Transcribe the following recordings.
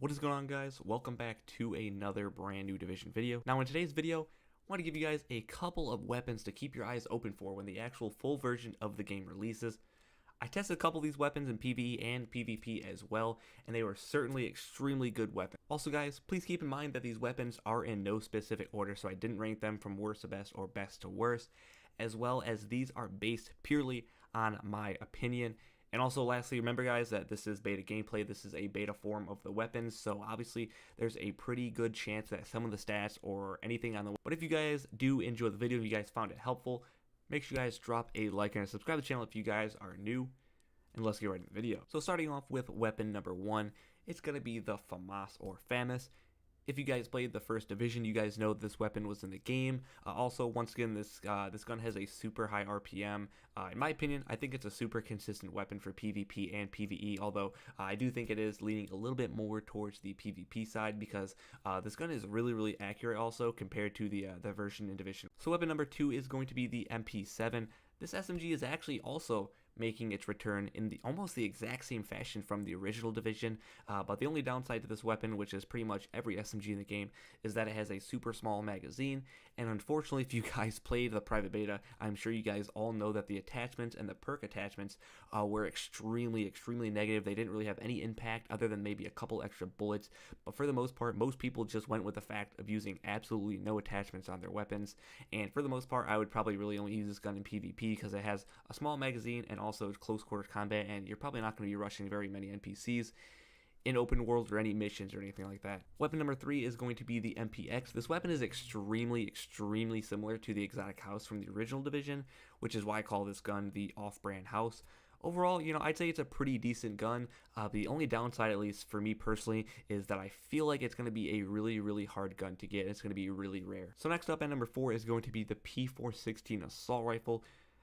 What is going on, guys? Welcome back to another brand new Division video. Now in today's video, I want to give you guys a couple of weapons to keep your eyes open for when the actual full version of the game releases. I tested a couple of these weapons in PvE and PvP as well, and they were certainly extremely good weapons. Also guys, please keep in mind that these weapons are in no specific order, so I didn't rank them from worst to best or best to worst, as well as these are based purely on my opinion. And also lastly, remember guys that this is beta gameplay, this is a beta form of the weapons, so obviously there's a pretty good chance that some of the stats or anything on the... But if you guys do enjoy the video, if you guys found it helpful, make sure you guys drop a like and subscribe to the channel if you guys are new, and let's get right into the video. So starting off with weapon number 1, it's going to be the FAMAS or FAMAS. If you guys played the first division, you guys know this weapon was in the game. Also, once again, this gun has a super high RPM. In my opinion, I think it's a super consistent weapon for PvP and PvE, although I do think it is leaning a little bit more towards the PvP side because this gun is really accurate also compared to the version in Division. So weapon number 2 is going to be the MP7. This SMG is actually also making its return in almost the exact same fashion from the original Division, but the only downside to this weapon, which is pretty much every SMG in the game, is that it has a super small magazine, and unfortunately if you guys played the private beta, I'm sure you guys all know that the attachments and the perk attachments were extremely negative. They didn't really have any impact other than maybe a couple extra bullets, but for the most part, most people just went with the fact of using absolutely no attachments on their weapons, and for the most part, I would probably really only use this gun in PvP because it has a small magazine and also close quarter combat, and you're probably not going to be rushing very many NPCs in open world or any missions or anything like that. Weapon number 3 is going to be the MPX. This weapon is extremely similar to the exotic house from the original Division, which is why I call this gun the off-brand house. Overall, I'd say it's a pretty decent gun. The only downside, at least for me personally, is that I feel like it's going to be a really hard gun to get. It's going to be really rare. So next up at number 4 is going to be the P416 assault rifle.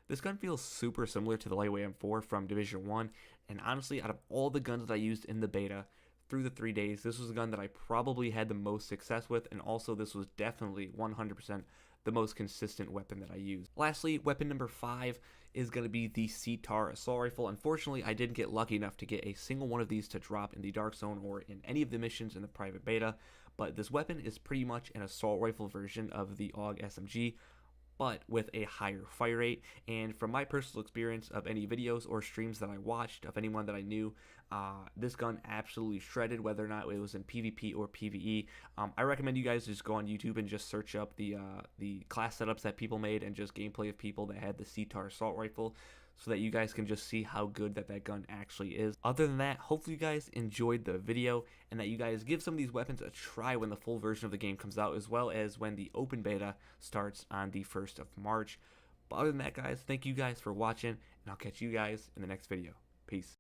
This gun feels super similar to the lightweight M4 from Division 1, and honestly, out of all the guns that I used in the beta through the 3 days, this was the gun that I probably had the most success with, and also this was definitely 100% the most consistent weapon that I used. Lastly, weapon number 5 is going to be the Setar assault rifle. Unfortunately, I didn't get lucky enough to get a single one of these to drop in the Dark Zone or in any of the missions in the private beta, but this weapon is pretty much an assault rifle version of the AUG SMG, but with a higher fire rate. And from my personal experience of any videos or streams that I watched of anyone that I knew, this gun absolutely shredded, whether or not it was in PvP or PvE. I recommend you guys just go on YouTube and just search up the class setups that people made and just gameplay of people that had the Setar assault rifle, so that you guys can just see how good that gun actually is. Other than that, hopefully you guys enjoyed the video and that you guys give some of these weapons a try when the full version of the game comes out, as well as when the open beta starts on the 1st of March. But other than that, guys, thank you guys for watching, and I'll catch you guys in the next video. Peace.